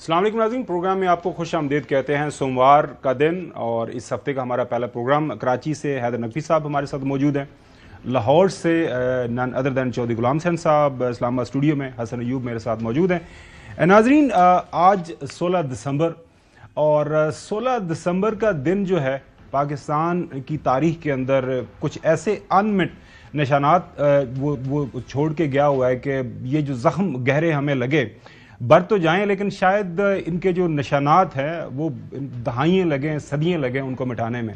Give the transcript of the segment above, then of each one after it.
السلام علیکم ناظرین، پروگرام میں آپ کو خوش آمدید کہتے ہیں۔ سوموار کا دن اور اس ہفتے کا ہمارا پہلا پروگرام۔ کراچی سے حیدر نقوی صاحب ہمارے ساتھ موجود ہیں، لاہور سے نن ادر دین چودھری غلام حسین صاحب، اسلام آباد اسٹوڈیو میں حسن ایوب میرے ساتھ موجود ہیں۔ ناظرین، آج 16 دسمبر اور 16 دسمبر کا دن جو ہے پاکستان کی تاریخ کے اندر کچھ ایسے انمٹ نشانات وہ چھوڑ کے گیا ہوا ہے کہ یہ جو زخم گہرے ہمیں لگے بر تو جائیں، لیکن شاید ان کے جو نشانات ہیں وہ دہائیاں لگیں، صدیاں لگیں ان کو مٹانے میں۔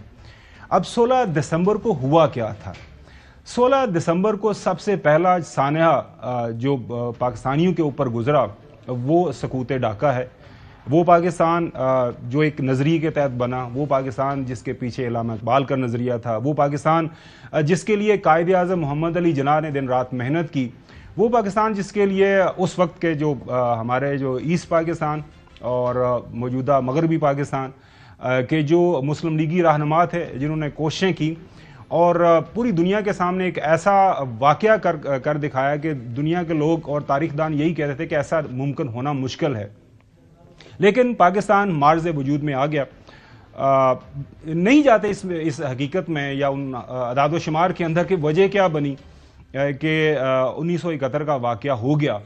اب 16 دسمبر کو ہوا کیا تھا؟ 16 دسمبر کو سب سے پہلا سانحہ جو پاکستانیوں کے اوپر گزرا وہ سقوط ڈھاکہ ہے۔ وہ پاکستان جو ایک نظریے کے تحت بنا، وہ پاکستان جس کے پیچھے علامہ اقبال کا نظریہ تھا، وہ پاکستان جس کے لیے قائد اعظم محمد علی جناح نے دن رات محنت کی، وہ پاکستان جس کے لیے اس وقت کے جو ہمارے جو ایسٹ پاکستان اور موجودہ مغربی پاکستان کے جو مسلم لیگی رہنما تھے، جنہوں نے کوششیں کی اور پوری دنیا کے سامنے ایک ایسا واقعہ کر دکھایا کہ دنیا کے لوگ اور تاریخ دان یہی کہتے تھے کہ ایسا ممکن ہونا مشکل ہے، لیکن پاکستان معرض وجود میں آ گیا۔ نہیں جاتے اس حقیقت میں یا ان اعداد و شمار کے اندر کہ وجہ کیا بنی کہ 1971 کا واقعہ ہو گیا۔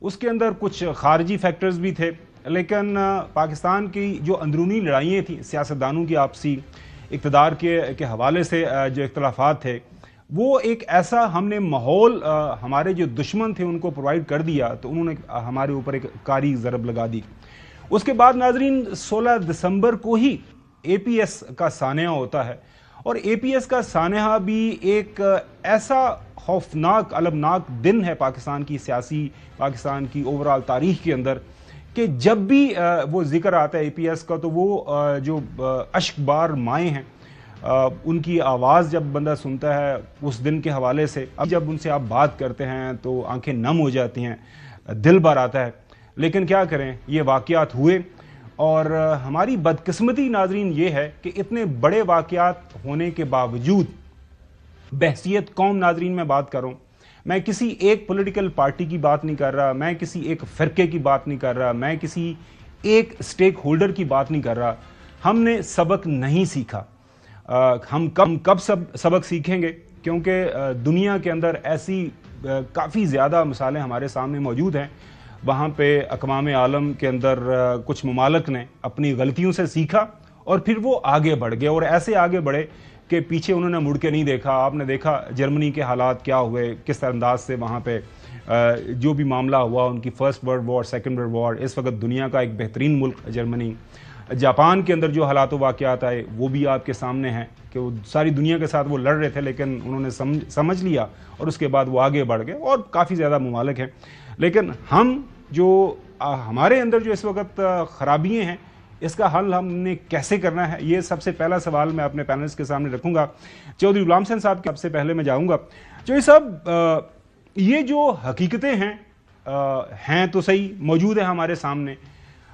اس کے اندر کچھ خارجی فیکٹرز بھی تھے، لیکن پاکستان کی جو اندرونی لڑائیاں تھیں، سیاستدانوں کی آپسی اقتدار کے حوالے سے جو اختلافات تھے، وہ ایک ایسا ہم نے ماحول ہمارے جو دشمن تھے ان کو پرووائڈ کر دیا، تو انہوں نے ہمارے اوپر ایک کاری ضرب لگا دی۔ اس کے بعد ناظرین 16 دسمبر کو ہی اے پی ایس کا سانحہ ہوتا ہے، اور اے پی ایس کا سانحہ بھی ایک ایسا خوفناک المناک دن ہے پاکستان کی سیاسی، پاکستان کی اوورال تاریخ کے اندر، کہ جب بھی وہ ذکر آتا ہے اے پی ایس کا تو وہ جو اشک بار مائیں ہیں ان کی آواز جب بندہ سنتا ہے اس دن کے حوالے سے، اب جب ان سے آپ بات کرتے ہیں تو آنکھیں نم ہو جاتی ہیں، دل بھر آتا ہے۔ لیکن کیا کریں، یہ واقعات ہوئے، اور ہماری بدقسمتی ناظرین یہ ہے کہ اتنے بڑے واقعات ہونے کے باوجود بحثیت قوم، ناظرین میں بات کروں، میں کسی ایک پولیٹیکل پارٹی کی بات نہیں کر رہا، میں کسی ایک فرقے کی بات نہیں کر رہا، میں کسی ایک سٹیک ہولڈر کی بات نہیں کر رہا، ہم نے سبق نہیں سیکھا۔ ہم کب سبق سیکھیں گے؟ کیونکہ دنیا کے اندر ایسی کافی زیادہ مثالیں ہمارے سامنے موجود ہیں، وہاں پہ اقوام عالم کے اندر کچھ ممالک نے اپنی غلطیوں سے سیکھا اور پھر وہ آگے بڑھ گئے، اور ایسے آگے بڑھے کہ پیچھے انہوں نے مڑ کے نہیں دیکھا۔ آپ نے دیکھا جرمنی کے حالات کیا ہوئے، کس انداز سے وہاں پہ جو بھی معاملہ ہوا، ان کی first world war, second world war, اس وقت دنیا کا ایک بہترین ملک جرمنی۔ جاپان کے اندر جو حالات و واقعات آئے وہ بھی آپ کے سامنے ہیں کہ وہ ساری دنیا کے ساتھ وہ لڑ رہے تھے، لیکن انہوں نے سمجھ لیا اور اس کے بعد وہ آگے بڑھ گئے، اور کافی زیادہ ممالک ہیں۔ لیکن ہم جو ہمارے اندر جو اس وقت خرابیاں ہیں، اس کا حل ہم نے کیسے کرنا ہے، یہ سب سے پہلا سوال میں اپنے پینلسٹ کے سامنے رکھوں گا۔ چودھری غلام حسین صاحب کے سب سے پہلے میں جاؤں گا۔ چودھری صاحب، یہ جو حقیقتیں ہیں تو صحیح موجود ہیں ہمارے سامنے،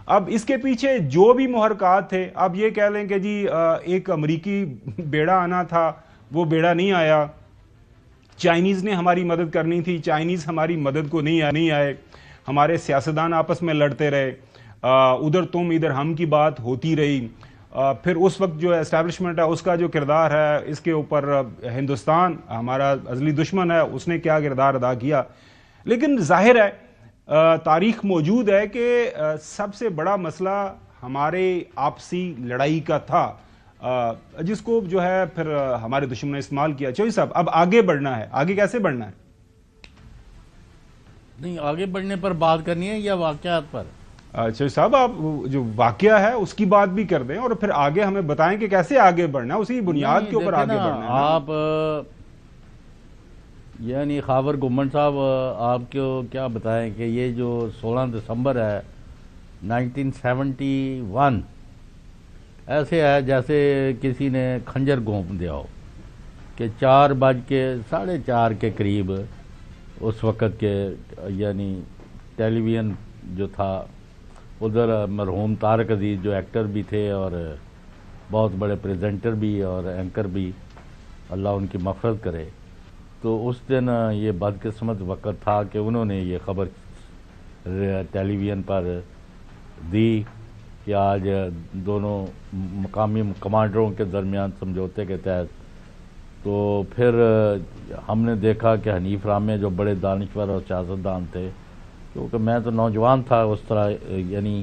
اب اس کے پیچھے جو بھی محرکات تھے، اب یہ کہہ لیں کہ جی ایک امریکی بیڑا آنا تھا، وہ بیڑا نہیں آیا، چائنیز نے ہماری مدد کرنی تھی، چائنیز ہماری مدد کو نہیں آئے، ہمارے سیاستدان آپس میں لڑتے رہے، ادھر تم ادھر ہم کی بات ہوتی رہی۔ پھر اس وقت جو اسٹیبلشمنٹ ہے اس کا جو کردار ہے، اس کے اوپر ہندوستان ہمارا ازلی دشمن ہے، اس نے کیا کردار ادا کیا۔ لیکن ظاہر ہے تاریخ موجود ہے کہ سب سے بڑا مسئلہ ہمارے آپسی لڑائی کا تھا، جس کو جو ہے پھر ہمارے دشمن نے استعمال کیا۔ چودھری صاحب، اب آگے بڑھنا ہے، آگے کیسے بڑھنا ہے؟ نہیں، آگے بڑھنے پر بات کرنی ہے یا واقعات پر؟ چودھری صاحب، آپ جو واقعہ ہے اس کی بات بھی کر دیں اور پھر آگے ہمیں بتائیں کہ کیسے آگے بڑھنا ہے، اسی بنیاد کے اوپر آگے بڑھنا ہے۔ آپ یعنی خاور گمن صاحب، آپ کو کیا بتائیں کہ یہ جو 16 دسمبر ہے 1971، ایسے ہے جیسے کسی نے کھنجر گھونپ دیا ہو کہ 4:4:30 کے قریب اس وقت کے، یعنی ٹیلی ویژن جو تھا، ادھر مرحوم طارق عزیز جو ایکٹر بھی تھے اور بہت بڑے پریزنٹر بھی اور اینکر بھی، اللہ ان کی مغفرت کرے، تو اس دن یہ بدقسمت وقت تھا کہ انہوں نے یہ خبر ٹیلی ویژن پر دی کہ آج دونوں مقامی کمانڈروں کے درمیان سمجھوتے کے تحت، تو پھر ہم نے دیکھا کہ حنیف رامے جو بڑے دانشور اور سیاستدان تھے، کیونکہ میں تو نوجوان تھا، اس طرح یعنی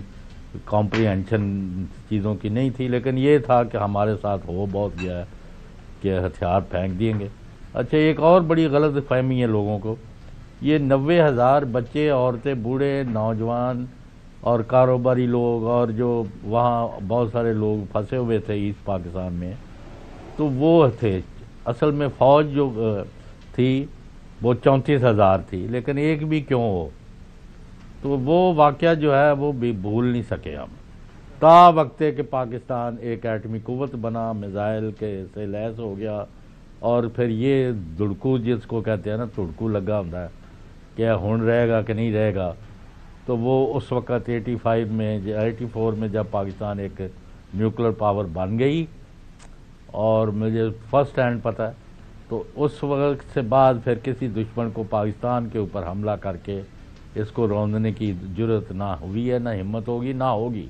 کمپریہنشن چیزوں کی نہیں تھی، لیکن یہ تھا کہ ہمارے ساتھ ہو بہت گیا ہے کہ ہتھیار پھینک دیں گے۔ اچھا، ایک اور بڑی غلط فہمی ہے لوگوں کو، یہ 90,000 بچے، عورتیں، بوڑھے، نوجوان اور کاروباری لوگ، اور جو وہاں بہت سارے لوگ پھنسے ہوئے تھے ایسٹ پاکستان میں، تو وہ تھے اصل میں فوج جو تھی وہ 34,000 تھی، لیکن ایک بھی کیوں ہو، تو وہ واقعہ جو ہے وہ بھی بھول نہیں سکے ہم، تا وقت کہ پاکستان ایک ایٹمی قوت بنا، میزائل کے سے لیس ہو گیا، اور پھر یہ دڑکو جس کو کہتے ہیں نا، تڑکو لگا ہوتا ہے کہ ہن رہے گا کہ نہیں رہے گا، تو وہ اس وقت 84 میں جب پاکستان ایک نیوکلر پاور بن گئی، اور مجھے فرسٹ ہینڈ پتہ ہے، تو اس وقت سے بعد پھر کسی دشمن کو پاکستان کے اوپر حملہ کر کے اس کو روندنے کی جرت نہ ہوئی ہے، نہ ہمت ہوگی، نہ ہوگی۔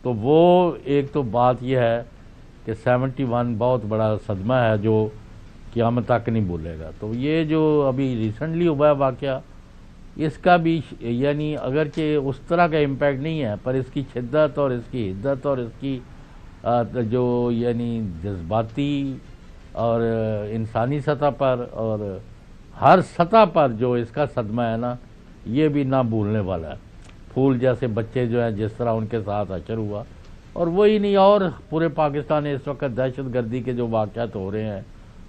تو وہ ایک تو بات یہ ہے کہ 71 بہت بڑا صدمہ ہے جو قیامت تک نہیں بھولے گا۔ تو یہ جو ابھی ریسنٹلی ہوا ہے واقعہ، اس کا بھی یعنی اگرچہ اس طرح کا امپیکٹ نہیں ہے، پر اس کی شدت اور اس کی حدت اور اس کی جو یعنی جذباتی اور انسانی سطح پر اور ہر سطح پر جو اس کا صدمہ ہے نا، یہ بھی نہ بھولنے والا ہے۔ پھول جیسے بچے جو ہیں، جس طرح ان کے ساتھ حشر ہوا، اور وہی نہیں، اور پورے پاکستان میں اس وقت دہشت گردی کے جو واقعات ہو رہے ہیں،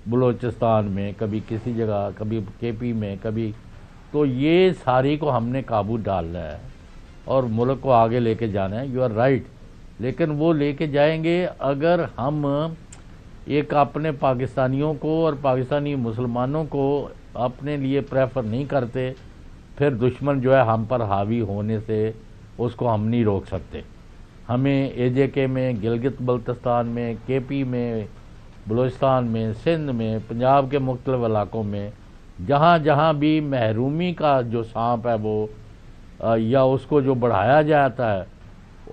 بلوچستان میں، کبھی کسی جگہ، کبھی کے پی میں، کبھی، تو یہ ساری کو ہم نے قابو ڈالنا ہے اور ملک کو آگے لے کے جانا ہے۔ یو آر رائٹ، لیکن وہ لے کے جائیں گے اگر ہم ایک اپنے پاکستانیوں کو اور پاکستانی مسلمانوں کو اپنے لیے پریفر نہیں کرتے، پھر دشمن جو ہے ہم پر حاوی ہونے سے اس کو ہم نہیں روک سکتے۔ ہمیں اے جے کے میں، گلگت بلتستان میں، کے پی میں، بلوچستان میں، سندھ میں، پنجاب کے مختلف علاقوں میں، جہاں جہاں بھی محرومی کا جو سانپ ہے وہ یا اس کو جو بڑھایا جاتا ہے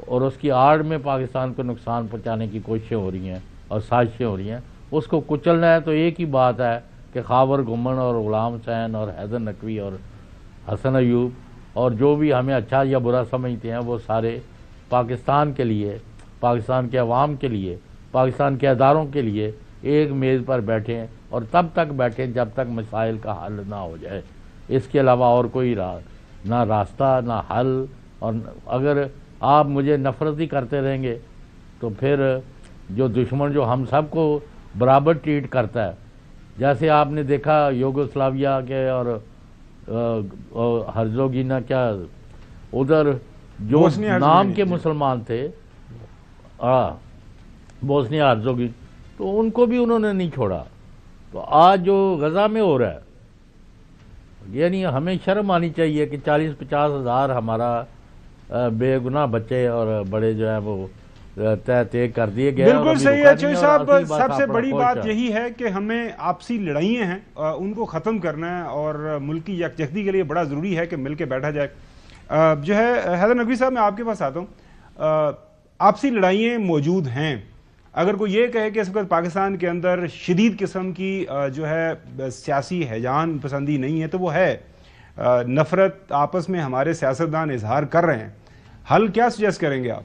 اور اس کی آڑ میں پاکستان کو نقصان پہنچانے کی کوششیں ہو رہی ہیں اور سازشیں ہو رہی ہیں، اس کو کچلنا ہے۔ تو ایک ہی بات ہے کہ خاور گمن اور غلام حسین اور حیدر نقوی اور حسن ایوب اور جو بھی ہمیں اچھا یا برا سمجھتے ہیں، وہ سارے پاکستان کے لیے، پاکستان کے عوام کے لیے، پاکستان کے اداروں کے لیے ایک میز پر بیٹھیں، اور تب تک بیٹھیں جب تک مسائل کا حل نہ ہو جائے۔ اس کے علاوہ اور کوئی نہ راستہ، نہ حل۔ اور اگر آپ مجھے نفرت ہی کرتے رہیں گے تو پھر جو دشمن جو ہم سب کو برابر ٹریٹ کرتا ہے، جیسے آپ نے دیکھا یوگوسلاویہ کے اور ہرزوگینا، کیا ادھر جو نام کے مسلمان تھے، بوسنیا ہرزوگین، تو ان کو بھی انہوں نے نہیں چھوڑا۔ تو آج جو غزہ میں ہو رہا ہے، یعنی ہمیں شرم آنی چاہیے کہ 40-50 ہزار ہمارا بے گناہ بچے اور بڑے جو ہیں وہ طے کر دیے گئے۔ بالکل صحیح ہے چوہی صاحب، سب سے بڑی بات یہی ہے کہ ہمیں آپسی لڑائیاں ہیں ان کو ختم کرنا ہے، اور ملکی یکجہتی کے لیے بڑا ضروری ہے کہ مل کے بیٹھا جائے۔ جو ہے حیدر نقوی صاحب، میں آپ کے پاس آتا ہوں۔ آپسی لڑائیاں موجود ہیں، اگر کوئی یہ کہے کہ اس وقت پاکستان کے اندر شدید قسم کی جو ہے سیاسی ہیجان پسندی نہیں ہے، تو وہ ہے نفرت آپس میں ہمارے سیاستدان اظہار کر رہے ہیں۔ حل کیا سجیسٹ کریں گے آپ؟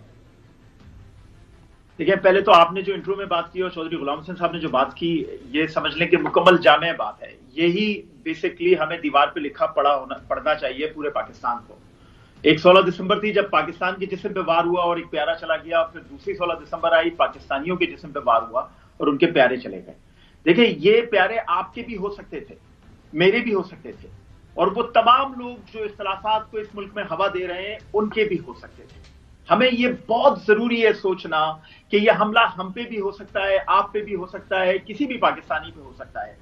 دیکھیں، پہلے تو آپ نے جو انٹرو میں بات کی اور چودھری غلام حسین صاحب نے جو بات کی، یہ سمجھ لیں کہ مکمل جامع بات ہے۔ یہی بیسکلی ہمیں دیوار پہ لکھا پڑھنا چاہیے پورے پاکستان کو۔ ایک 16 دسمبر تھی جب پاکستان کے جسم پہ وار ہوا اور ایک پیارا چلا گیا، پھر دوسری 16 دسمبر آئی، پاکستانیوں کے جسم پہ وار ہوا اور ان کے پیارے چلے گئے۔ دیکھیں، یہ پیارے آپ کے بھی ہو سکتے تھے، میرے بھی ہو سکتے تھے، اور وہ تمام لوگ جو اختلافات کو اس ملک میں ہوا دے رہے ہیں ان کے بھی ہو سکتے تھے۔ ہمیں یہ بہت ضروری ہے سوچنا کہ یہ حملہ ہم پہ بھی ہو سکتا ہے، آپ پہ بھی ہو سکتا ہے، کسی بھی پاکستانی پہ ہو سکتا ہے۔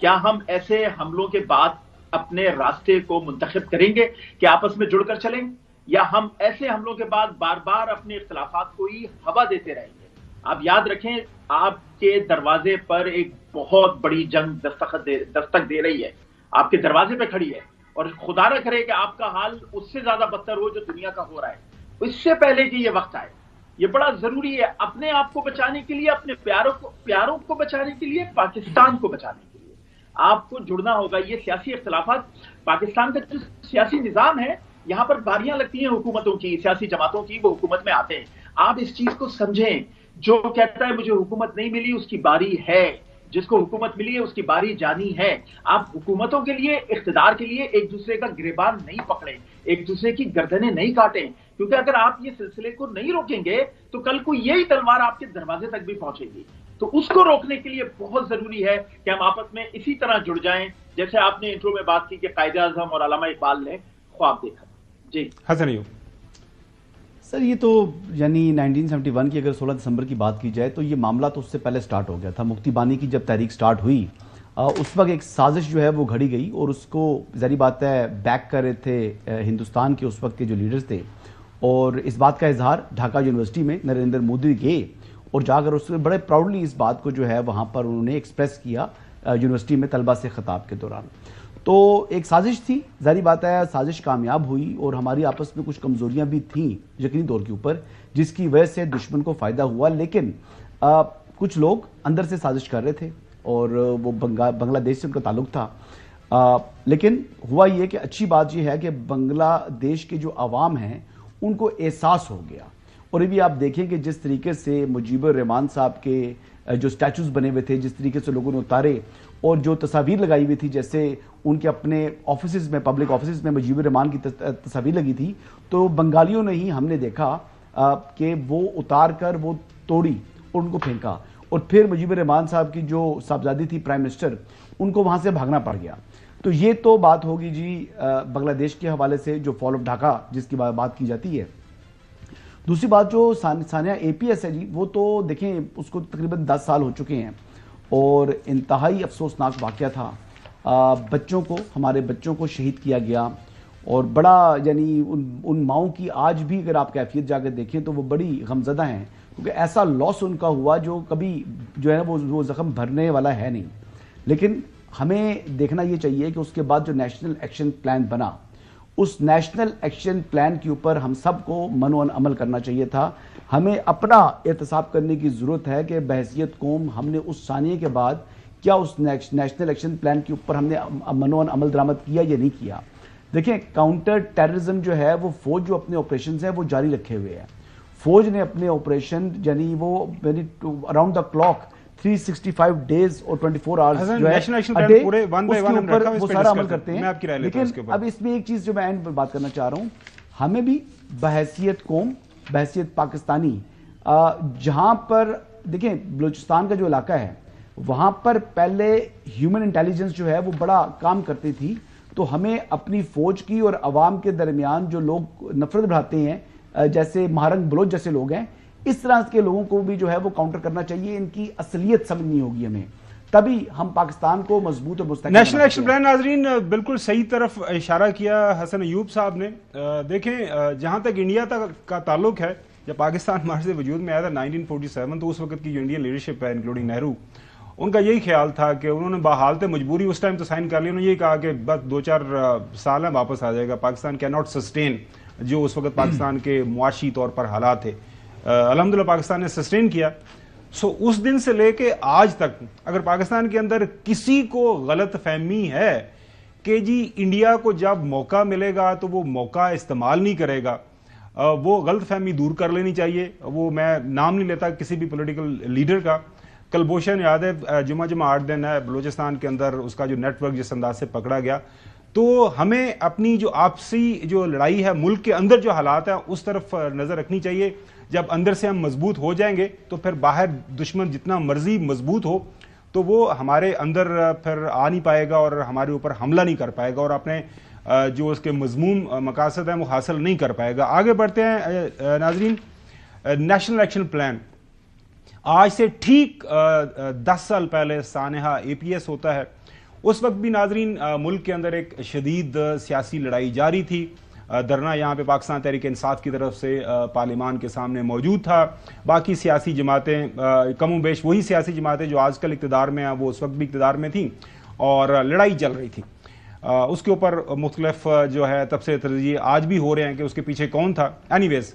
کیا ہم ایسے حملوں کے بعد اپنے راستے کو منتخب کریں گے کہ آپس میں جڑ کر چلیں، یا ہم ایسے حملوں کے بعد بار بار اپنے اختلافات کو ہی ہوا دیتے رہیں گے؟ آپ یاد رکھیں، آپ کے دروازے پر ایک بہت بڑی جنگ دستک دے رہی ہے، آپ کے دروازے پہ کھڑی ہے، اور خدا نہ کرے کہ آپ کا حال اس سے زیادہ بدتر ہو جو دنیا کا ہو رہا ہے۔ اس سے پہلے کہ یہ وقت آئے. یہ بڑا ضروری ہے اپنے آپ کو بچانے کے لیے, اپنے پیاروں کو بچانے کے لیے, پاکستان کو بچانے کے لیے آپ کو جڑنا ہوگا. یہ سیاسی اختلافات, پاکستان کا جو سیاسی نظام ہے, یہاں پر باریاں لگتی ہیں حکومتوں کی, سیاسی جماعتوں کی, وہ حکومت میں آتے ہیں. آپ اس چیز کو سمجھیں, جو کہتا ہے مجھے حکومت نہیں ملی اس کی باری ہے, جس کو حکومت ملی ہے اس کی باری جانی ہے. آپ حکومتوں کے لیے, اقتدار کے لیے ایک دوسرے کا گریبان نہیں پکڑیں, ایک دوسرے کی گردنیں نہیں کاٹیں, کیونکہ اگر آپ یہ سلسلے کو نہیں روکیں گے تو کل کو یہی تلوار آپ کے دروازے تک بھی پہنچے گی. تو اس کو روکنے کے لیے بہت ضروری ہے کہ ہم آپس میں اسی طرح جڑ جائیں جیسے آپ نے انٹرو میں بات کی کہ قائد اعظم اور علامہ اقبال نے خواب دیکھا. جی حسن ایوب. سر یہ تو یعنی 1971 کی اگر 16 دسمبر کی بات کی جائے تو یہ معاملہ تو اس سے پہلے سٹارٹ ہو گیا تھا. مفتی بانی کی جب تحریک سٹارٹ ہوئی اس وقت ایک سازش جو ہے وہ گھڑی گئی, اور اس کو ظاہری بات ہے بیک کر رہے تھے ہندوستان کے اس وقت کے جو لیڈرز تھے, اور اس بات کا اظہار ڈھاکہ یونیورسٹی میں نریندر مودی گئے اور جا کر اس میں بڑے پراؤڈلی اس بات کو جو ہے وہاں پر انہوں نے ایکسپریس کیا یونیورسٹی میں طلبہ سے خطاب کے دوران. تو ایک سازش تھی, ظاہری بات ہے سازش کامیاب ہوئی, اور ہماری آپس میں کچھ کمزوریاں بھی تھیں یقینی طور کے اوپر, جس کی وجہ سے دشمن کو فائدہ ہوا. لیکن کچھ لوگ اندر سے سازش کر رہے تھے, اور وہ بنگلہ دیش سے ان کا تعلق تھا. لیکن ہوا یہ کہ اچھی بات یہ ہے کہ بنگلہ دیش کے جو عوام ہیں ان کو احساس ہو گیا. اور یہ بھی آپ دیکھیں کہ جس طریقے سے مجیب الرحمان صاحب کے جو سٹیچوز بنے ہوئے تھے, جس طریقے سے لوگوں نے اتارے, اور جو تصاویر لگائی ہوئی تھی, جیسے ان کے اپنے آفیسز میں, پبلک آفیسز میں مجیب الرحمان کی تصاویر لگی تھی, تو بنگالیوں نے ہی ہم نے دیکھا کہ وہ اتار کر وہ توڑی اور ان کو پھینکا, اور پھر مجیب الرحمان صاحب کی جو صاحبزادی تھی پرائم منسٹر, ان کو وہاں سے بھاگنا پڑ گیا. تو یہ تو بات ہوگی جی بنگلہ دیش کے حوالے سے جو فال آف ڈھاکہ جس کی بات کی جاتی ہے. دوسری بات جو ثانیہ اے پی ایس ہے جی, وہ تو دیکھیں اس کو تقریباً 10 سال ہو چکے ہیں, اور انتہائی افسوسناک واقعہ تھا. بچوں کو, ہمارے بچوں کو شہید کیا گیا, اور بڑا یعنی ان ماؤں کی آج بھی اگر آپ کیفیت جا کے دیکھیں تو وہ بڑی غمزدہ ہیں, کیونکہ ایسا لاس ان کا ہوا جو کبھی جو ہے وہ زخم بھرنے والا ہے نہیں. لیکن ہمیں دیکھنا یہ چاہیے کہ اس کے بعد جو نیشنل ایکشن پلان بنا, اس نیشنل ایکشن پلان کے اوپر ہم سب کو منو عمل کرنا چاہیے تھا. ہمیں اپنا احتساب کرنے کی ضرورت ہے کہ بحیثیت قوم ہم نے اس ثانیے کے بعد کیا اس نیشنل ایکشن پلان کے اوپر ہم نے منو عمل درآمد کیا یا نہیں کیا. دیکھیں کاؤنٹر ٹیررزم جو ہے وہ فوج جو اپنے آپریشنز ہیں وہ جاری رکھے ہوئے ہیں. فوج نے اپنے آپریشن یعنی وہ اراؤنڈ دا کلاک 365 ڈیز اور 24 آورز جو ہے وہ سارا عمل کرتے ہیں. لیکن اب اس میں ایک چیز جو میں اینڈ پر بات کرنا چاہ رہا ہوں, ہمیں بھی بحیثیت قوم, بحیثیت پاکستانی, جہاں پر دیکھیں بلوچستان کا جو علاقہ ہے وہاں پر پہلے ہیومن انٹیلیجنس جو ہے وہ بڑا کام کرتی تھی. تو ہمیں اپنی فوج کی اور عوام کے درمیان جو لوگ نفرت بڑھاتے ہیں, جیسے مہارنگ بلوچ جیسے لوگ ہیں, اس طرح کے لوگوں کو بھی جو ہے وہ کاؤنٹر کرنا چاہیے. ان کی اصلیت سمجھنی ہوگی ہمیں, تبھی ہم پاکستان کو مضبوط اور مستحکم. نیشنل ایکشن پلان ناظرین بالکل صحیح طرف اشارہ کیا حسن ایوب صاحب نے. دیکھیں جہاں تک انڈیا کا تعلق ہے, جب پاکستان ہمارے سے وجود میں آیا تھا 1947, تو اس وقت کی جو انڈین لیڈرشپ ہے انکلوڈنگ نہرو, ان کا یہی خیال تھا کہ انہوں نے بحالت مجبوری اس ٹائم تو سائن کر لیا. انہوں نے یہ کہا کہ بس 2-4 سال ہیں واپس آ جائے گا, پاکستان کی ناٹ سسٹین جو اس وقت پاکستان کے معاشی طور پر حالات تھے. الحمدللہ پاکستان نے سسٹین کیا. اس دن سے لے کے آج تک اگر پاکستان کے اندر کسی کو غلط فہمی ہے کہ جی انڈیا کو جب موقع ملے گا تو وہ موقع استعمال نہیں کرے گا, وہ غلط فہمی دور کر لینی چاہیے. وہ میں نام نہیں لیتا کسی بھی پولیٹیکل لیڈر کا. کلبھوشن یاد ہے جمعہ 8 دن ہے بلوچستان کے اندر اس کا جو نیٹ ورک جس انداز سے پکڑا گیا. تو ہمیں اپنی جو آپسی جو لڑائی ہے ملک کے اندر جو حالات ہیں اس طرف نظر رکھنی چاہیے. جب اندر سے ہم مضبوط ہو جائیں گے تو پھر باہر دشمن جتنا مرضی مضبوط ہو تو وہ ہمارے اندر پھر آ نہیں پائے گا اور ہمارے اوپر حملہ نہیں کر پائے گا, اور اپنے جو اس کے مضمون مقاصد ہیں وہ حاصل نہیں کر پائے گا. آگے بڑھتے ہیں ناظرین. نیشنل ایکشن پلان آج سے ٹھیک 10 سال پہلے سانحہ اے پی ایس ہوتا ہے. اس وقت بھی ناظرین ملک کے اندر ایک شدید سیاسی لڑائی جاری تھی. دھرنا یہاں پہ پاکستان تحریک انصاف کی طرف سے پارلیمان کے سامنے موجود تھا. باقی سیاسی جماعتیں کم و بیش وہی سیاسی جماعتیں جو آج کل اقتدار میں ہیں وہ اس وقت بھی اقتدار میں تھیں, اور لڑائی چل رہی تھی. اس کے اوپر مختلف جو ہے تبصرے ترجیح آج بھی ہو رہے ہیں کہ اس کے پیچھے کون تھا. اینی ویز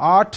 8,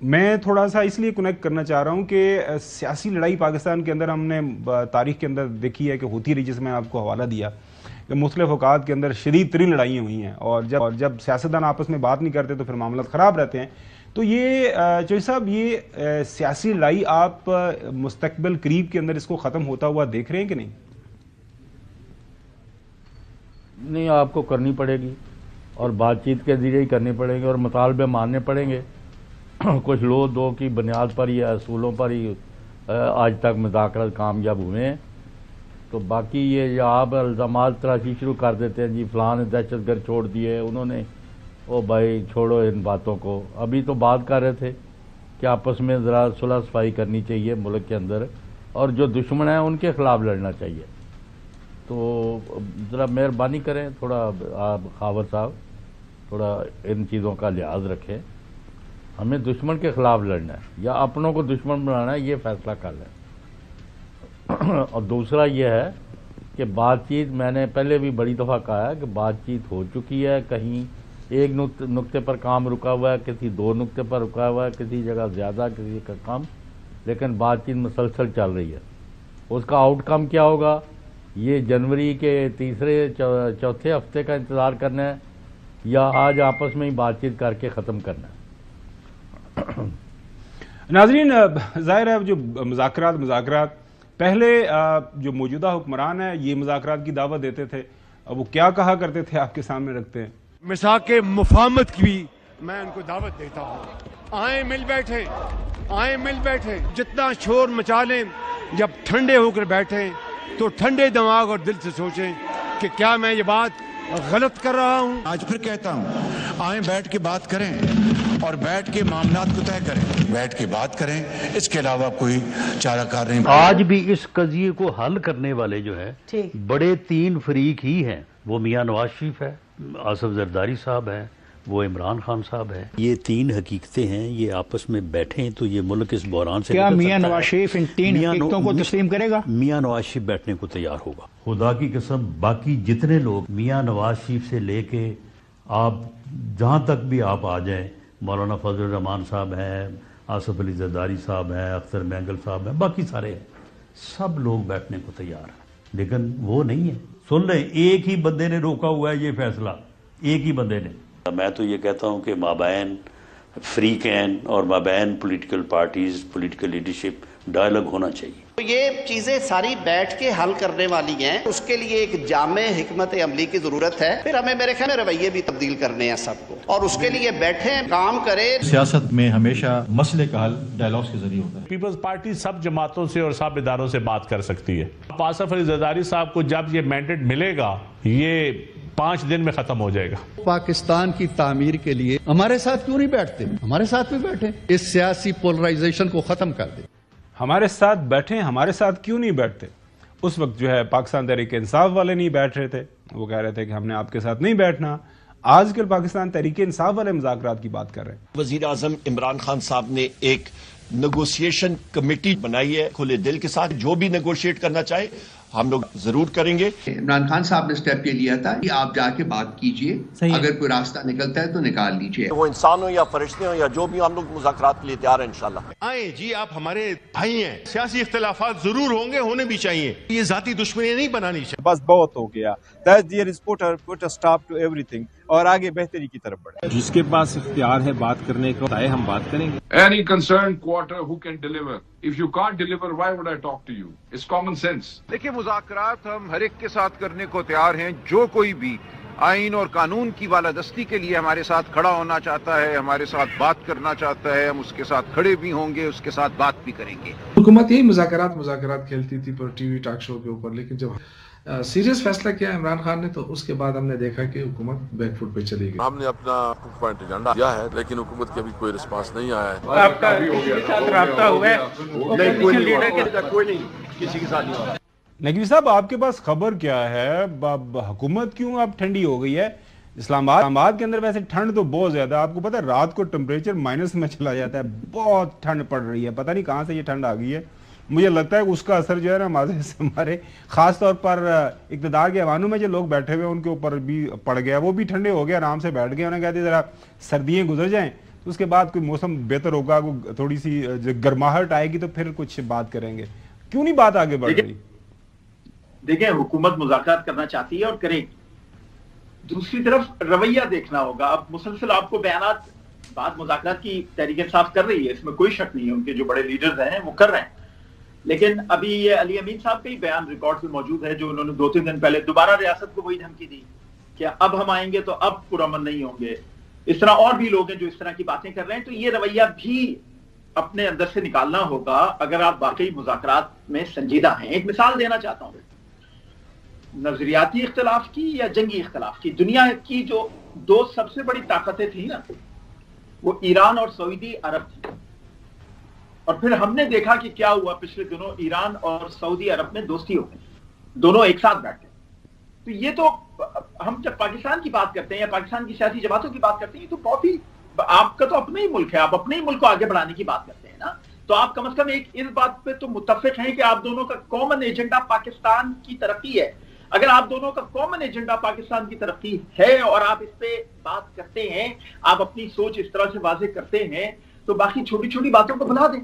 میں تھوڑا سا اس لیے کنیکٹ کرنا چاہ رہا ہوں کہ سیاسی لڑائی پاکستان کے اندر ہم نے تاریخ کے اندر دیکھی ہے کہ ہوتی رہی، جس میں آپ کو حوالہ دیا کہ مختلف اوقات کے اندر شدید ترین لڑائیاں ہوئی ہیں، اور جب سیاستدان آپس میں بات نہیں کرتے تو پھر معاملات خراب رہتے ہیں. تو یہ چوہدری صاحب، یہ سیاسی لڑائی آپ مستقبل قریب کے اندر اس کو ختم ہوتا ہوا دیکھ رہے ہیں کہ نہیں؟ نہیں، آپ کو کرنی پڑے گی، اور بات چیت کے ذریعے ہی کرنی پڑیں گے، اور مطالبے ماننے پڑیں گے. کچھ لو دو کی بنیاد پر یا اصولوں پر ہی آج تک مذاکرات کامیاب ہوئے ہیں. تو باقی یہ آپ الزامات تراشی شروع کر دیتے ہیں، جی فلاں نے دہشت گرد چھوڑ دیے انہوں نے، او بھائی چھوڑو ان باتوں کو. ابھی تو بات کر رہے تھے کہ آپس میں ذرا صلح صفائی کرنی چاہیے ملک کے اندر، اور جو دشمن ہیں ان کے خلاف لڑنا چاہیے. تو ذرا مہربانی کریں، تھوڑا آپ خاور صاحب تھوڑا ان چیزوں کا لحاظ رکھیں. ہمیں دشمن کے خلاف لڑنا ہے یا اپنوں کو دشمن بنانا ہے، یہ فیصلہ کر لیں. اور دوسرا یہ ہے کہ بات چیت، میں نے پہلے بھی بڑی دفعہ کہا ہے کہ بات چیت ہو چکی ہے، کہیں ایک نقطے پر کام رکا ہوا ہے، کسی دو نقطے پر رکا ہوا ہے، کسی جگہ زیادہ کسی کا کم، لیکن بات چیت مسلسل چل رہی ہے. اس کا آؤٹ کم کیا ہوگا، یہ جنوری کے تیسرے چوتھے ہفتے کا انتظار کرنا ہے یا آج آپس میں ہی بات چیت کر کے ختم کرنا ہے. ناظرین، ظاہر ہے جو مذاکرات پہلے جو موجودہ حکمران ہیں یہ مذاکرات کی دعوت دیتے تھے، وہ کیا کہا کرتے تھے آپ کے سامنے رکھتے ہیں. مساق مفاہمت کی بھی میں ان کو دعوت دیتا ہوں، آئیں مل بیٹھے، جتنا شور مچا لیں، جب ٹھنڈے ہو کر بیٹھیں تو ٹھنڈے دماغ اور دل سے سوچیں کہ کیا میں یہ بات غلط کر رہا ہوں. آج پھر کہتا ہوں، آئیں بیٹھ کے بات کریں اور بیٹھ کے معاملات کو طے کریں، بیٹھ کے بات کریں، اس کے علاوہ کوئی چارہ کار نہیں. آج بھی اس قضیے کو حل کرنے والے جو ہے بڑے تین فریق ہی ہیں. وہ میاں نواز شریف ہے، آصف زرداری صاحب ہے، وہ عمران خان صاحب ہے. یہ تین حقیقتیں ہیں، یہ آپس میں بیٹھیں تو یہ ملک اس بحران سے کیا میاں نواز شریف ان تین حقیقتوں کو تسلیم کرے گا؟ میاں نواز شریف بیٹھنے کو تیار ہوگا. خدا کی قسم، باقی جتنے لوگ میاں نواز شریف سے لے کے آپ جہاں تک بھی آپ آ جائیں، مولانا فضل الرحمان صاحب ہیں، آصف علی زرداری صاحب ہیں، اختر مینگل صاحب ہیں، باقی سارے سب لوگ بیٹھنے کو تیار ہیں، لیکن وہ نہیں ہے. سن لیں، ایک ہی بندے نے روکا ہوا ہے یہ فیصلہ، ایک ہی بندے نے. میں تو یہ کہتا ہوں کہ مابین فریقین اور مابین political parties, political leadership dialogue ہونا چاہیے. یہ چیزیں ساری بیٹھ کے حل کرنے والی ہیں، اس کے لیے ایک جامع حکمت عملی کی ضرورت ہے. پھر ہمیں میرے خیال میں رویے بھی تبدیل کرنے ہیں سب کو، اور اس کے لیے بیٹھیں، کام کریں. سیاست میں ہمیشہ مسئلے کا حل ڈائلاگز کے ذریعے ہوتا ہے. پیپلز پارٹی سب جماعتوں سے اور سب اداروں سے بات کر سکتی ہے. آصف علی زرداری صاحب کو جب یہ مینڈیٹ ملے گا، یہ 5 دن میں ختم ہو جائے گا. پاکستان کی تعمیر کے لیے ہمارے ساتھ کیوں نہیں بیٹھتے؟ ہمارے ساتھ بھی بیٹھیں، اس سیاسی پولرائزیشن کو ختم کر دیں. ہمارے ساتھ بیٹھیں، ہمارے ساتھ کیوں نہیں بیٹھتے؟ اس وقت جو ہے پاکستان تحریک انصاف والے نہیں بیٹھ رہے تھے، وہ کہہ رہے تھے کہ ہم نے آپ کے ساتھ نہیں بیٹھنا. آج کل پاکستان تحریک انصاف والے مذاکرات کی بات کر رہے ہیں. وزیر اعظم عمران خان صاحب نے ایک نیگوشیشن کمیٹی بنائی ہے، کھلے دل کے ساتھ جو بھی نیگوشیٹ کرنا چاہے ہم لوگ ضرور کریں گے. عمران خان صاحب نے سٹیپ یہ لیا تھا کہ آپ جا کے بات کیجئے، اگر کوئی راستہ نکلتا ہے تو نکال لیجئے. وہ انسان ہوں یا فرشتے ہوں یا جو بھی، ہم لوگ مذاکرات کے لیے تیار ہیں انشاءاللہ. آئیں جی، آپ ہمارے بھائی ہیں، سیاسی اختلافات ضرور ہوں گے، ہونے بھی چاہیے، یہ ذاتی دشمنی نہیں بنانی چاہیے. بس بہت ہو گیا. That year is put a stop to everything. اور آگے بہتری کی طرف بڑھے. جس کے پاس اختیار ہے بات کرنے کا، ہم بات کریں گے. Any concerned quarter who can deliver. If you can't deliver, why would I talk to you? It's common sense. دیکھیں، مذاکرات ہم ہر ایک کے ساتھ کرنے کو تیار ہیں. جو کوئی بھی آئین اور قانون کی بالادستی کے لیے ہمارے ساتھ کھڑا ہونا چاہتا ہے، ہمارے ساتھ بات کرنا چاہتا ہے، ہم اس کے ساتھ کھڑے بھی ہوں گے، اس کے ساتھ بات بھی کریں گے. حکومت یہی مذاکرات کھیلتی تھی پر ٹی وی ٹاک شو کے اوپر، لیکن جب سیریس فیصلہ کیا عمران خان نے تو اس کے بعد ہم نے دیکھا کہ حکومت بیک فٹ پہ چلی گئی. ہم نے اپنا پوائنٹ ایجنڈا دیا ہے، لیکن حکومت کے ابھی کوئی رسپانس نہیں آیا ہے. آپ کا رابطہ ہوا ہے؟ اپوزیشن لیڈر کے کوئی نہیں، کسی کے ساتھ نہیں ہوا. نقوی صاحب، آپ کے پاس خبر کیا ہے؟ حکومت کیوں اب ٹھنڈی ہو گئی ہے؟ اسلام آباد کے اندر ویسے ٹھنڈ تو بہت زیادہ ہے، آپ کو پتہ ہے رات کو ٹمپریچر مائنس میں چلا جاتا ہے، بہت ٹھنڈ پڑ رہی ہے. پتہ نہیں کہاں سے یہ ٹھنڈ آ گئی ہے. مجھے لگتا ہے کہ اس کا اثر جو ہے نا ہمارے خاص طور پر اقتدار کے ایوانوں میں جو لوگ بیٹھے ہوئے ان کے اوپر بھی پڑ گیا. وہ بھی ٹھنڈے ہو گئے، آرام سے بیٹھ گئے. انہیں کہتے ذرا سردیاں گزر جائیں تو اس کے بعد کوئی موسم بہتر ہوگا, تھوڑی سی گرماہٹ آئے گی تو پھر کچھ بات کریں گے. کیوں نہیں بات آگے بڑھ رہی؟ دیکھیں حکومت مذاکرات کرنا چاہتی ہے اور کرے گی, دوسری طرف رویہ دیکھنا ہوگا. اب مسلسل آپ کو بیانات بات مذاکرات کی تحریک انصاف کر رہی ہے, اس میں کوئی شک نہیں ہے, ان کے جو بڑے لیڈرز ہیں وہ کر رہے ہیں, لیکن ابھی یہ علی امین صاحب کا ہی بیان ریکارڈ میں موجود ہے جو انہوں نے 2-3 دن پہلے دوبارہ ریاست کو وہی دھمکی دی کہ اب ہم آئیں گے تو اب پرامن نہیں ہوں گے. اس طرح اور بھی لوگ ہیں جو اس طرح کی باتیں کر رہے ہیں, تو یہ رویہ بھی اپنے اندر سے نکالنا ہوگا اگر آپ واقعی مذاکرات میں سنجیدہ ہیں. ایک مثال دینا چاہتا ہوں, نظریاتی اختلاف کی یا جنگی اختلاف کی. دنیا کی جو 2 سب سے بڑی طاقتیں تھیں نا, وہ ایران اور سعودی عرب تھی, اور پھر ہم نے دیکھا کہ کیا ہوا پچھلے دنوں, ایران اور سعودی عرب میں دوستی ہو گئی, دونوں ایک ساتھ بیٹھ گئے. تو یہ تو ہم جب پاکستان کی بات کرتے ہیں یا پاکستان کی سیاسی جماعتوں کی بات کرتے ہیں, یہ تو بہت ہی, آپ کا تو اپنا ہی ملک ہے, آپ اپنے ہی ملک کو آگے بڑھانے کی بات کرتے ہیں نا, تو آپ کم از کم ایک اس بات پہ تو متفق ہیں کہ آپ دونوں کا کامن ایجنڈا پاکستان کی ترقی ہے. اگر آپ دونوں کا کامن ایجنڈا پاکستان کی ترقی ہے اور آپ اس پہ بات کرتے ہیں, آپ اپنی سوچ اس طرح سے واضح کرتے ہیں, تو باقی چھوٹی چھوٹی باتوں کو بھلا دیں,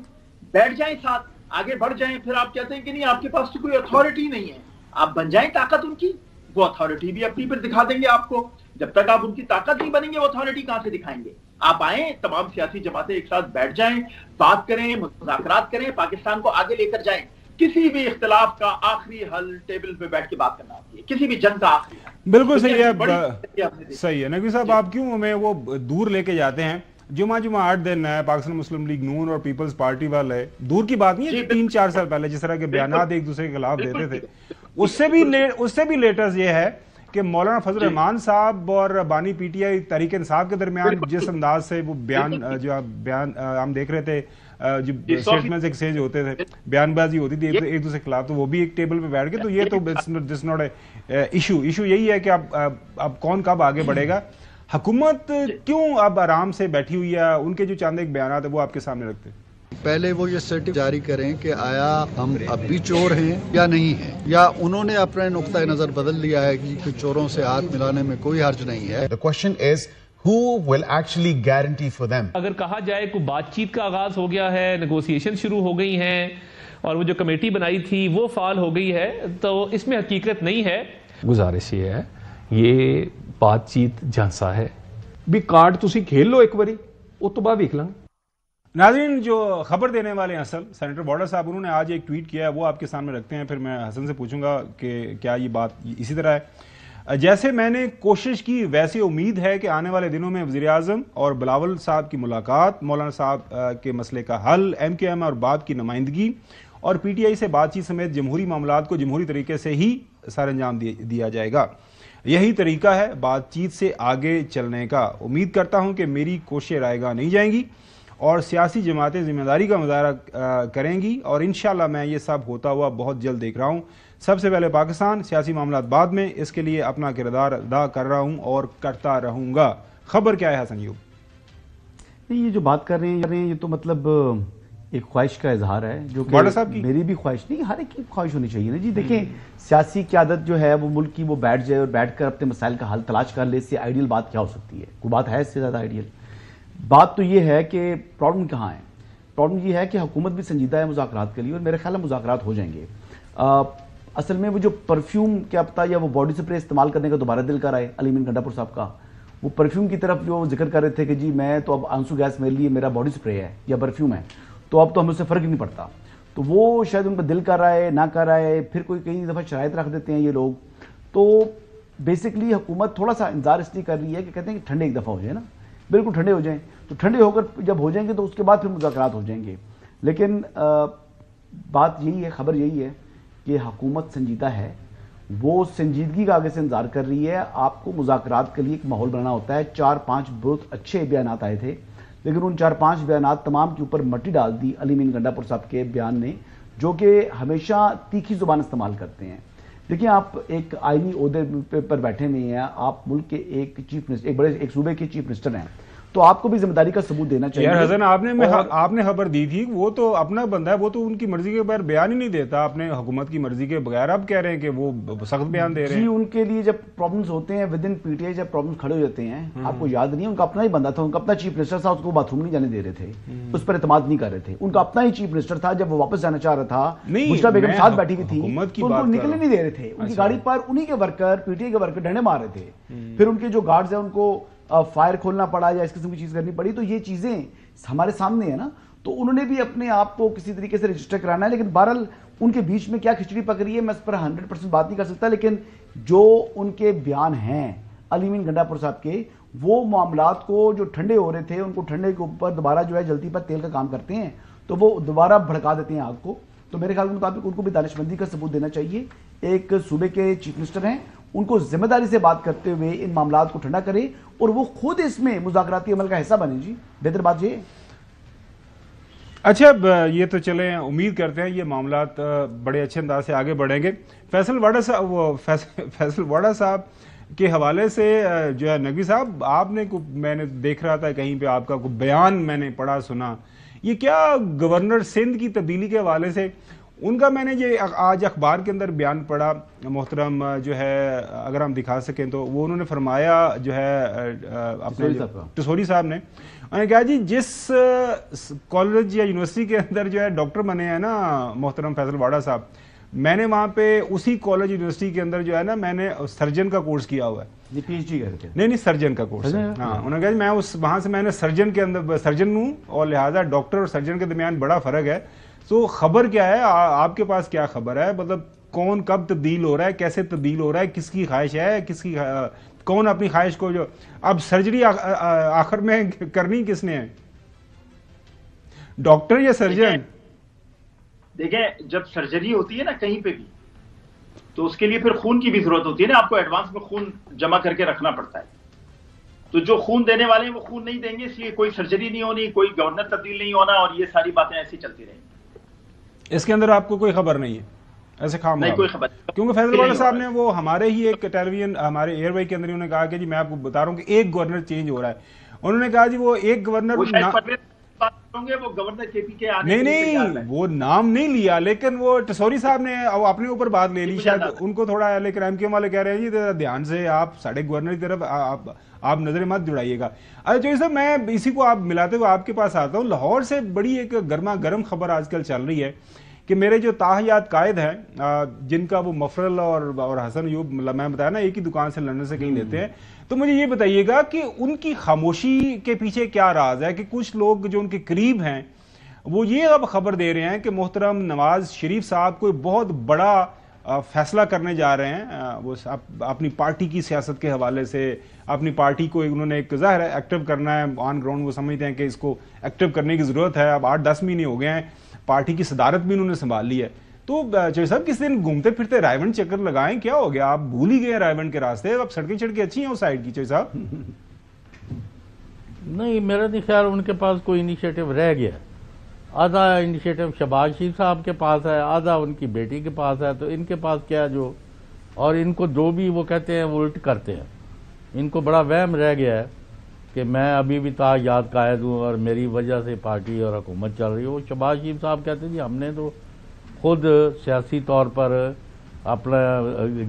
بیٹھ جائیں ساتھ, آگے بڑھ جائیں. پھر آپ کہتے ہیں کہ نہیں آپ کے پاس تو کوئی اتھارٹی نہیں ہے, آپ بن جائیں طاقت ان کی, وہ اتھارٹی بھی اپنی پر دکھا دیں گے آپ کو. جب تک آپ ان کی طاقت نہیں بنیں گے وہ اتھارٹی کہاں سے دکھائیں گے؟ آپ آئیں, تمام سیاسی جماعتیں ایک ساتھ بیٹھ جائیں, بات کریں, مذاکرات کریں, پاکستان کو آگے لے کر جائیں. کسی بھی اختلاف کا آخری حل ٹیبل پہ بیٹھ کے بات کرنا ہوتی ہے, کسی بھی جنگ کا آخری حل. بالکل صحیح ہے, صحیح ہے. نقوی صاحب آپ کیوں ہمیں وہ دور لے کے جاتے ہیں؟ جمعہ 8 دن ہے, پاکستان مسلم لیگ نون اور پیپلز پارٹی والے, دور کی بات نہیں ہے, 3-4 سال پہلے جس طرح کے بیانات ایک دوسرے کے خلاف دیتے تھے, اس سے بھی لیٹسٹ یہ ہے کہ مولانا فضل الرحمان صاحب اور بانی P T I Tehreek Insaf کے درمیان جس انداز سے وہ بیان ہم دیکھ رہے تھے, جو اسٹیٹمنٹس ایکسچینج ہوتے تھے, بیان بازی ہوتی تھی ایک دوسرے کے خلاف, تو وہ بھی ایک ٹیبل پہ بیٹھ کے, تو یہ تو دس ناٹ اے ایشو یہی ہے کہ اب کون کب آگے بڑھے گا. حکومت کیوں اب آرام سے بیٹھی ہوئی ہے؟ ان کے جو چند ایک بیانات ہیں وہ آپ کے سامنے رکھتے ہیں. پہلے وہ یہ سرٹیفکیٹ جاری کریں کہ آیا ہم اب بھی چور ہیں یا نہیں ہیں, یا انہوں نے اپنے نقطۂ نظر بدل لیا ہے کہ چوروں سے ہاتھ ملانے میں کوئی حرج نہیں ہے. The question is who will actually guarantee for them? اگر کہا جائے کہ بات چیت کا آغاز ہو گیا ہے, نیگوسیشن شروع ہو گئی ہیں, اور وہ جو کمیٹی بنائی تھی وہ فعال ہو گئی ہے, تو اس میں حقیقت نہیں ہے. گزارش یہ ہے, یہ بات چیت جھانسا ہے بھی, کارڈ تسی کھیل لو ایک باری, اس تو بعد ویکھ لیں. ناظرین, جو خبر دینے والے ہیں اصل سینیٹر بارڈر صاحب, انہوں نے آج ایک ٹویٹ کیا ہے, وہ آپ کے سامنے رکھتے ہیں, پھر میں حسن سے پوچھوں گا کہ کیا یہ بات اسی طرح ہے. جیسے میں نے کوشش کی ویسے امید ہے کہ آنے والے دنوں میں وزیر اعظم اور بلاول صاحب کی ملاقات, مولانا صاحب کے مسئلے کا حل, ایم کیو ایم اور بات کی نمائندگی اور پی ٹی آئی سے بات چیت سمیت جمہوری معاملات کو جمہوری طریقے سے ہی سر انجام دیا جائے گا. یہی طریقہ ہے بات چیت سے آگے چلنے کا. امید کرتا ہوں کہ میری کوششیں رائے گاہ نہیں جائیں گی اور سیاسی جماعتیں ذمہ داری کا مظاہرہ کریں گی, اور انشاءاللہ میں یہ سب ہوتا ہوا بہت جلد دیکھ رہا ہوں. سب سے پہلے پاکستان, سیاسی معاملات بعد میں, اس کے لیے اپنا کردار ادا کر رہا ہوں اور کرتا رہوں گا. خبر کیا ہے حسن یوب؟ یہ جو بات کر رہے ہیں یہ تو مطلب ایک خواہش کا اظہار ہے, جو کہ میری بھی خواہش نہیں, ہر ایک کی خواہش ہونی چاہیے نا جی. دیکھیں, سیاسی قیادت جو ہے وہ ملک کی, وہ بیٹھ جائے اور بیٹھ کر اپنے مسائل کا حل تلاش کر لے, اس سے آئیڈیل بات کیا ہو سکتی ہے؟ کوئی بات ہے اس سے زیادہ آئیڈیل؟ بات تو یہ ہے کہ پرابلم کہاں ہے. پرابلم یہ ہے کہ حکومت بھی سنجیدہ ہے مذاکرات کے لیے, اور میرے خیال میں مذاکرات ہو جائیں گے. اصل میں وہ جو پرفیوم کیا پتا, یا وہ باڈی سپرے استعمال کرنے کا دوبارہ دل کر آئے علی امین گنڈا پور صاحب کا, وہ پرفیوم کی طرف جو ذکر کر رہے تھے کہ جی میں تو اب آنسو گیس میرے لیے میرا باڈی سپرے ہے یا پرفیوم ہے, تو اب تو ہمیں اس سے فرق ہی نہیں پڑتا. تو وہ شاید ان کا دل کر رہا ہے, نہ کر رہا ہے, پھر کوئی کئی دفعہ شرائط رکھ دیتے ہیں یہ لوگ. تو بیسکلی حکومت تھوڑا سا انتظار اس لیے کر رہی ہے کہ کہتے ہیں کہ ٹھنڈے ایک دفعہ ہو جائے نا, بالکل ٹھنڈے ہو جائیں, تو ٹھنڈے ہو کر جب ہو جائیں گے تو اس کے بعد پھر مذاکرات ہو جائیں گے. لیکن بات یہی ہے, خبر یہی ہے کہ حکومت سنجیدہ ہے, وہ سنجیدگی کا آگے سے انتظار کر رہی ہے. آپ کو مذاکرات کے لیے ایک ماحول بنانا ہوتا ہے. 4-5 بہت اچھے بیانات آئے تھے, لیکن ان 4-5 بیانات تمام کے اوپر مٹی ڈال دی علی امین گنڈا پور صاحب کے بیان نے, جو کہ ہمیشہ تیکھی زبان استعمال کرتے ہیں. دیکھیں, آپ ایک آئینی عہدے پر بیٹھے ہوئے ہیں, آپ ملک کے ایک چیف منسٹر, ایک صوبے کے چیف منسٹر ہیں, تو آپ کو بھی ذمہ داری کا ثبوت دینا چاہیے. یار حسن آپ نے خبر دی تھی, وہ تو اپنا بندہ ہے, وہ تو ان کی مرضی کے بغیر بیان ہی نہیں دیتا, اپنے حکومت کی مرضی کے بغیر. اب کہہ رہے ہیں کہ وہ سخت بیان دے رہے ہیں. جی ان کے لیے جب پرابلمز ہوتے ہیں with in P T I, جب پرابلمز کھڑے ہو جاتے ہیں, آپ کو یاد نہیں, ان کا اپنا ہی بندہ تھا, ان کا اپنا چیف منسٹر تھا, اس کو باتھ روم نہیں جانے دے رہے تھے, اس پر اعتماد نہیں کر رہے تھے. ان کا اپنا ہی چیف منسٹر تھا, جب وہ واپس جانا چاہ رہا تھا, بشرا بیگم ساتھ بیٹھی ہوئی تھی, تو ان کو نکلنے نہیں دے رہے تھے. ان کی گاڑی پر انہی کے ورکر, پی ٹی آئی کے ورکر ڈنڈے مار رہے تھے. پھر ان کے جو گارڈز ہیں ان کو فائر کھولنا پڑا یا اس قسم کی چیز کرنی پڑی. تو یہ چیزیں ہمارے سامنے ہیں نا, تو انہوں نے بھی اپنے آپ کو کسی طریقے سے رجسٹر کرانا ہے. لیکن بہرحال ان کے بیچ میں کیا کھچڑی پک رہی ہے میں اس پر 100% بات نہیں کر سکتا, لیکن جو ان کے بیان ہیں علی امین گنڈا پور صاحب کے, وہ معاملات کو جو ٹھنڈے ہو رہے تھے, ان کو ٹھنڈے کے اوپر دوبارہ جو ہے جلدی پر تیل کا کام کرتے ہیں, تو وہ دوبارہ بھڑکا دیتے ہیں آگ کو. تو میرے خیال کے مطابق ان کو بھی دانش مندی کا ثبوت دینا چاہیے. ایک صوبے کے چیف منسٹر ہیں, ان کو ذمہ داری سے بات کرتے ہوئے ان معاملات کو ٹھنڈا کرے اور وہ خود اس میں مذاکراتی عمل کا حصہ بنے. جی بہتر بات یہ. اچھا یہ تو چلیں, امید کرتے ہیں یہ معاملات بڑے اچھے انداز سے آگے بڑھیں گے. فیصل واڈا صاحب کے حوالے سے جو ہے نقوی صاحب, آپ نے میں نے دیکھ رہا تھا کہیں پہ آپ کا کوئی بیان میں نے پڑھا سنا, یہ کیا گورنر سندھ کی تبدیلی کے حوالے سے ان کا میں نے یہ آج اخبار کے اندر بیان پڑھا محترم, جو ہے اگر ہم دکھا سکیں تو وہ انہوں نے فرمایا جو ہے اپنے ٹسوری صاحب نے, انہوں نے کہا جی جس کالج یا یونیورسٹی کے اندر جو ہے ڈاکٹر بنے ہیں نا محترم فیصل واڈا صاحب, میں نے وہاں پہ اسی کالج یونیورسٹی کے اندر جو ہے نا میں نے سرجن کا کورس کیا ہوا ہے. پی ایچ ڈی کرتے ہیں؟ نہیں سرجن کا کورس. ہاں انہوں نے کہا میں وہاں سے میں نے سرجن کے اندر سرجن ہوں, اور لہٰذا ڈاکٹر اور سرجن کے درمیان بڑا فرق ہے. تو خبر کیا ہے, آپ کے پاس کیا خبر ہے, مطلب کون کب تبدیل ہو رہا ہے, کیسے تبدیل ہو رہا ہے, کس کی خواہش ہے, کون اپنی خواہش کو جو اب سرجری آخر میں کرنی کس نے ہے, ڈاکٹر یا سرجن؟ دیکھیں جب سرجری ہوتی ہے نا کہیں پہ بھی, تو اس کے لیے پھر خون کی بھی ضرورت ہوتی ہے نا, آپ کو ایڈوانس میں خون جمع کر کے رکھنا پڑتا ہے. تو جو خون دینے والے ہیں وہ خون نہیں دیں گے, اس لیے کوئی سرجری نہیں ہونی, کوئی گورنر تبدیل نہیں ہونا, اور یہ ساری باتیں ایسی چلتی رہیں گی. اس کے اندر آپ کو کوئی خبر نہیں ہے ایسے خام؟ نہیں کوئی خبر, کیونکہ فیصل واڈا صاحب نے وہ ہمارے ہی ایک ٹیلی ویژن ہمارے ایئر وے کے اندر انہوں نے کہا کہ جی میں آپ کو بتا رہا ہوں کہ ایک گورنر چینج ہو رہا ہے. انہوں نے کہا جی وہ ایک گورنر نہیں وہ نام نہیں لیا, لیکن وہ ٹسوری صاحب نے اپنے اوپر بات لے لی, شاید ان کو تھوڑا, لیکن ایم کیو والے کہہ رہے ہیں جی دھیان سے آپ ساڑھے گورنر کی طرف آپ نظر مت جڑائیے گا. اچھا چوہدری صاحب میں اسی کو آپ ملاتے ہوئے آپ کے پاس آتا ہوں. لاہور سے بڑی ایک گرما گرم خبر آج کل چل رہی ہے کہ میرے جو تاحیات قائد ہیں جن کا وہ مفرل اور حسن ایوب, میں بتایا نا ایک ہی دکان سے لندن سے کہیں لیتے ہیں, تو مجھے یہ بتائیے گا کہ ان کی خاموشی کے پیچھے کیا راز ہے, کہ کچھ لوگ جو ان کے قریب ہیں وہ یہ اب خبر دے رہے ہیں کہ محترم نواز شریف صاحب کوئی بہت بڑا فیصلہ کرنے جا رہے ہیں, وہ اپنی پارٹی کی سیاست کے حوالے سے, اپنی پارٹی کو انہوں نے ایک ظاہر ہے ایکٹیو کرنا ہے آن گراؤنڈ, وہ سمجھتے ہیں کہ اس کو ایکٹیو کرنے کی ضرورت ہے. اب 8-10 مہینے ہو گئے ہیں, پارٹی کی صدارت بھی انہوں نے سنبھال لی ہے. تو چوہدری صاحب کس دن گھومتے پھرتے رائے ونڈ چکر لگائیں, کیا ہو گیا, آپ بھول ہی گئے رائے ونڈ کے راستے, اب سڑکیں چھڑکیں اچھی ہیں اس سائڈ کی چوہدری صاحب؟ نہیں میرا نہیں خیال ان کے پاس کوئی انیشیٹو رہ گیا. آدھا انیشیٹو شہباز شریف صاحب کے پاس ہے, آدھا ان کی بیٹی کے پاس ہے, تو ان کے پاس کیا جو, اور ان کو جو بھی وہ کہتے ہیں وہ الٹ کرتے ہیں. ان کو بڑا وہم رہ گیا ہے کہ میں ابھی بھی یاد قائد ہوں اور میری وجہ سے پارٹی اور حکومت چل رہی ہے. وہ شہباز شریف صاحب کہتے ہیں جی ہم نے تو خود سیاسی طور پر اپنا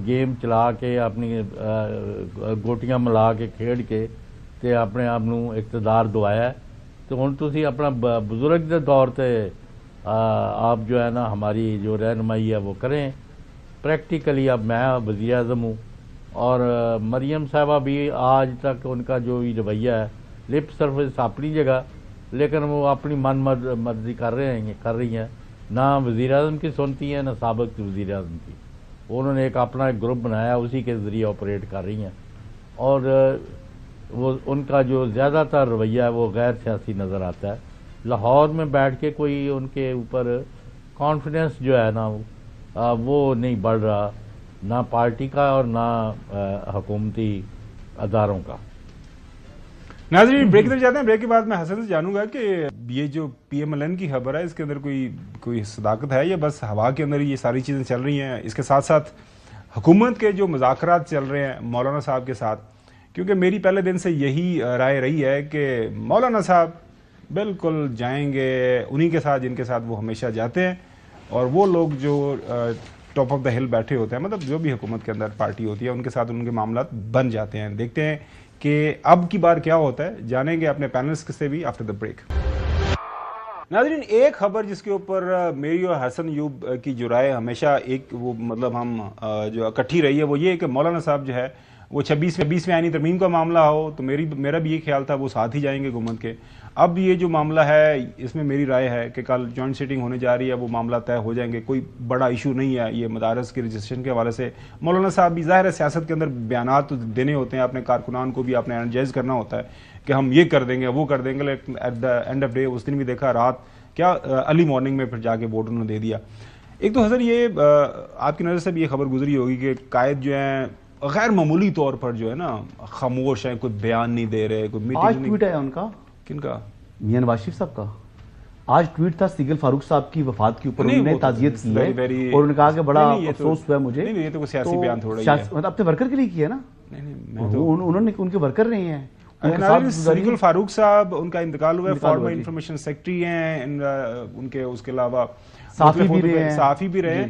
گیم چلا کے, اپنی گوٹیاں ملا کے کھیڑ کے تے اپنے آپ نو اقتدار دوایا ہے. تو ہوں تھی اپنا بزرگ کے دور سے آپ جو ہے نا ہماری جو رہنمائی ہے وہ کریں پریکٹیکلی. اب میں وزیر اعظم ہوں, اور مریم صاحبہ بھی آج تک ان کا جو رویہ ہے لپ سروس اپنی جگہ, لیکن وہ اپنی من مرضی کر رہی ہیں, نہ وزیر اعظم کی سنتی ہیں نہ سابق وزیر اعظم کی. انہوں نے اپنا ایک گروپ بنایا, اسی کے ذریعے آپریٹ کر رہی ہیں, اور وہ ان کا جو زیادہ تر رویہ ہے وہ غیر سیاسی نظر آتا ہے. لاہور میں بیٹھ کے کوئی ان کے اوپر کانفیڈنس جو ہے نا وہ نہیں بڑھ رہا, نہ پارٹی کا اور نہ حکومتی اداروں کا. ناظرین بریک در جاتے ہیں, بریک کے بعد میں حسن سے جانوں گا کہ یہ جو پی ایم ایل این کی خبر ہے اس کے اندر کوئی صداقت ہے یا بس ہوا کے اندر یہ ساری چیزیں چل رہی ہیں. اس کے ساتھ ساتھ حکومت کے جو مذاکرات چل رہے ہیں مولانا صاحب کے ساتھ, کیونکہ میری پہلے دن سے یہی رائے رہی ہے کہ مولانا صاحب بالکل جائیں گے انہی کے ساتھ جن کے ساتھ وہ ہمیشہ جاتے ہیں، اور وہ لوگ جو ٹاپ آف دا ہل بیٹھے ہوتے ہیں، مطلب جو بھی حکومت کے اندر پارٹی ہوتی ہے، ان کے ساتھ ان کے معاملات بن جاتے ہیں۔ دیکھتے ہیں کہ اب کی بار کیا ہوتا ہے، جانیں گے اپنے پینلسٹ سے بھی آفٹر دا بریک۔ ناظرین، ایک خبر جس کے اوپر میری اور حسن ایوب کی جو رائے ہمیشہ ایک وہ مطلب ہم جو اکٹھی رہی ہے، وہ یہ ہے کہ مولانا صاحب جو ہے وہ 26ویں آئینی ترمیم کا معاملہ ہو تو میرا بھی یہ خیال تھا وہ ساتھ ہی جائیں گے حکومت کے۔ اب یہ جو معاملہ ہے اس میں میری رائے ہے کہ کل جوائنٹ سیٹنگ ہونے جا رہی ہے، وہ معاملہ طے ہو جائیں گے، کوئی بڑا ایشو نہیں ہے یہ مدارس کی رجسٹریشن کے حوالے سے۔ مولانا صاحب بھی ظاہر ہے سیاست کے اندر بیانات دینے ہوتے ہیں، اپنے کارکنان کو بھی اپنے انرجائز کرنا ہوتا ہے کہ ہم یہ کر دیں گے وہ کر دیں گے، لیکن at the end of day اس دن بھی دیکھا رات کیا ارلی مارننگ میں پھر جا کے ووٹ انہوں نے دے دیا۔ ایک تو حضرت یہ آپ کی نظر سے بھی یہ خبر گزری ہوگی کہ قائد جو ہیں غیر معمولی طور پر جو ہے نا خاموش ہیں، کوئی بیان نہیں دے رہے، کوئی میٹنگ نہیں۔ آج ٹویٹ ہے ان کا، کن کا؟ میاں نواز شریف صاحب کا آج ٹویٹ تھا سیگل فاروق صاحب کی وفات کے اوپر، انہوں نے تعزیت کی ہے اور انہوں نے کہا کہ بڑا افسوس ہوا ہے مجھے۔ نہیں یہ تو کوئی سیاسی بیان تھوڑا ہی ہے، مطلب اپنے ورکر کے لیے کیا نا، انہوں نے ان کے ورکر نہیں ہیں۔ سیگل فاروق صاحب ان کا انتقال ہوا ہے، فارمر انفارمیشن سیکرٹری ہیں ان کے، اس کے علاوہ صحافی بھی رہے ہیں۔